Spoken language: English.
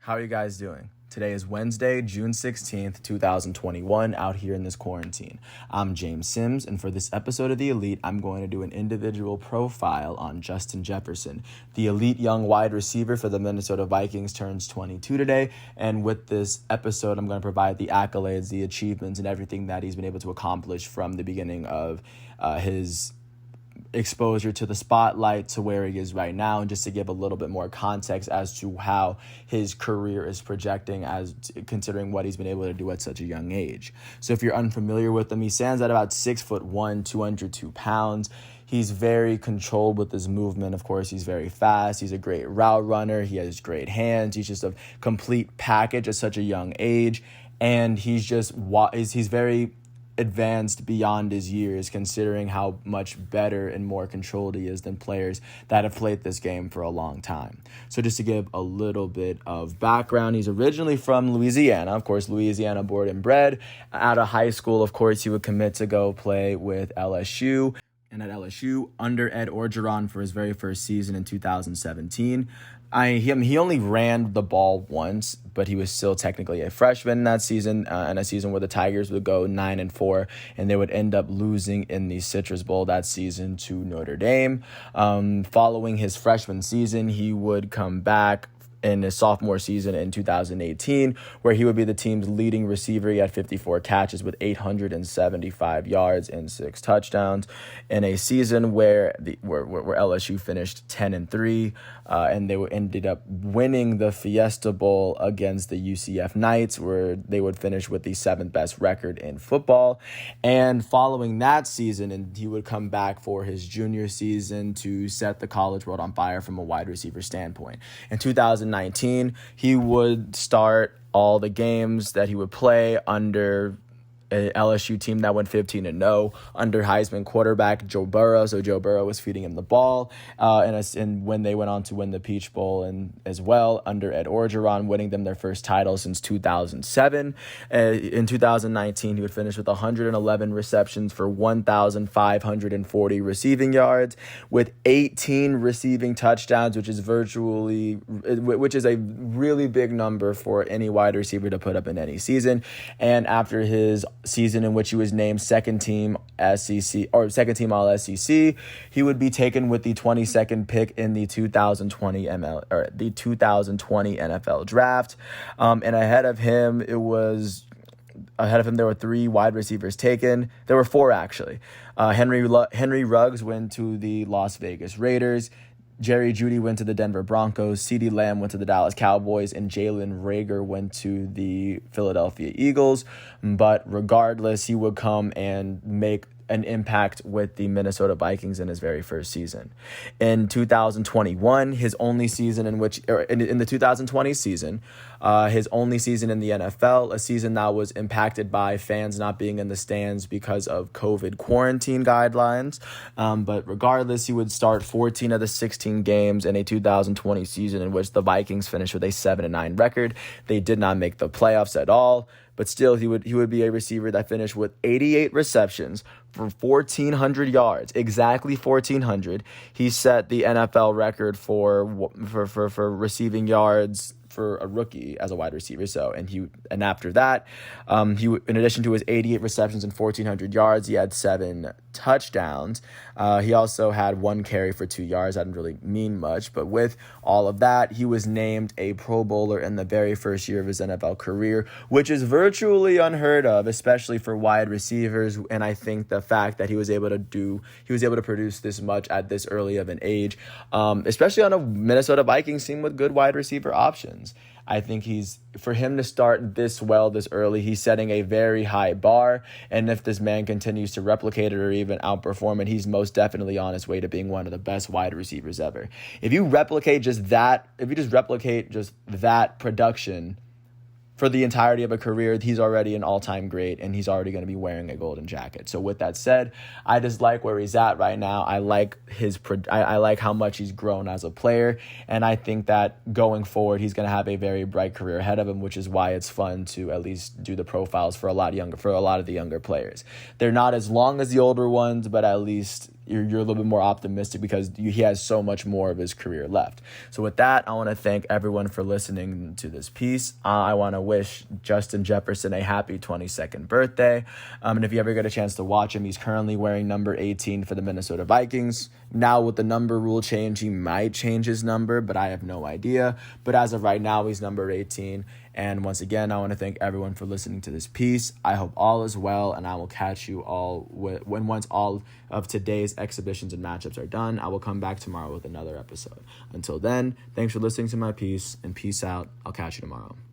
How are you guys doing? Today is Wednesday, June 16th, 2021, out here in this quarantine. I'm James Sims, and for this episode of The Elite, I'm going to do an individual profile on Justin Jefferson. The elite young wide receiver for the Minnesota Vikings turns 22 today, and with this episode, I'm going to provide the accolades, the achievements, and everything that he's been able to accomplish from the beginning of his exposure to the spotlight to where he is right now, and just to give a little bit more context as to how his career is projecting, as considering what he's been able to do at such a young age. So if you're unfamiliar with him, he stands at about 6'1", 202 pounds. He's very controlled with his movement. Of course, he's very fast. He's a great route runner. He has great hands. He's just a complete package at such a young age, and he's very advanced beyond his years, considering how much better and more controlled he is than players that have played this game for a long time. So just to give a little bit of background, he's originally from Louisiana, of course, Louisiana born and bred. Out of high school, of course, he would commit to go play with LSU. And at LSU, under Ed Orgeron for his very first season in 2017. He only ran the ball once, but he was still technically a freshman in that season, and a season where the Tigers would go 9-4, and they would end up losing in the Citrus Bowl that season to Notre Dame. Following his freshman season, he would come back in his sophomore season in 2018, where he would be the team's leading receiver. He had 54 catches with 875 yards and 6 touchdowns in a season where LSU finished 10-3, and they ended up winning the Fiesta Bowl against the UCF Knights, where they would finish with the 7th best record in football. And following that season, and he would come back for his junior season to set the college world on fire from a wide receiver standpoint. In 2019, he would start all the games that he would play under an LSU team that went 15-0 under Heisman quarterback Joe Burrow. So Joe Burrow was feeding him the ball, and when they went on to win the Peach Bowl and as well under Ed Orgeron, winning them their first title since 2007. In 2019, he would finish with 111 receptions for 1,540 receiving yards with 18 receiving touchdowns, which is a really big number for any wide receiver to put up in any season. And after his season in which he was named second team All SEC, he would be taken with the 22nd pick in the 2020 NFL draft. And ahead of him, there were 3 wide receivers taken. There were 4 actually. Henry Ruggs went to the Las Vegas Raiders. Jerry Jeudy went to the Denver Broncos, CeeDee Lamb went to the Dallas Cowboys, and Jalen Reagor went to the Philadelphia Eagles. But regardless, he would come and make an impact with the Minnesota Vikings in his very first season. In 2021, his only season in the 2020 season, his only season in the NFL, a season that was impacted by fans not being in the stands because of COVID quarantine guidelines. But regardless, he would start 14 of the 16 games in a 2020 season in which the Vikings finished with a 7-9 record. They did not make the playoffs at all. But still, he would be a receiver that finished with 88 receptions for 1,400 yards, exactly 1,400. He set the NFL record for receiving yards for a rookie as a wide receiver. And after that, in addition to his 88 receptions and 1,400 yards, he had 7 touchdowns. He also had 1 carry for 2 yards. That didn't really mean much, but with all of that, he was named a Pro Bowler in the very first year of his NFL career, which is virtually unheard of, especially for wide receivers. And I think the fact that he was able to produce this much at this early of an age, especially on a Minnesota Vikings team with good wide receiver options. I think for him to start this well this early, he's setting a very high bar. And if this man continues to replicate it or even outperform it, he's most definitely on his way to being one of the best wide receivers ever. If you replicate just that production for the entirety of a career, he's already an all-time great, and he's already going to be wearing a golden jacket. So with that said, I just like where he's at right now. I like I like how much he's grown as a player, and I think that going forward, he's going to have a very bright career ahead of him, which is why it's fun to at least do the profiles for a lot of the younger players. They're not as long as the older ones, but at least you're a little bit more optimistic because he has so much more of his career left. So with that, I want to thank everyone for listening to this piece. I want to wish Justin Jefferson a happy 22nd birthday. And if you ever get a chance to watch him, he's currently wearing number 18 for the Minnesota Vikings. Now with the number rule change, he might change his number, but I have no idea. But as of right now, he's number 18. And once again, I want to thank everyone for listening to this piece. I hope all is well, and I will catch you all once all of today's exhibitions and matchups are done. I will come back tomorrow with another episode. Until then, thanks for listening to my piece, and peace out. I'll catch you tomorrow.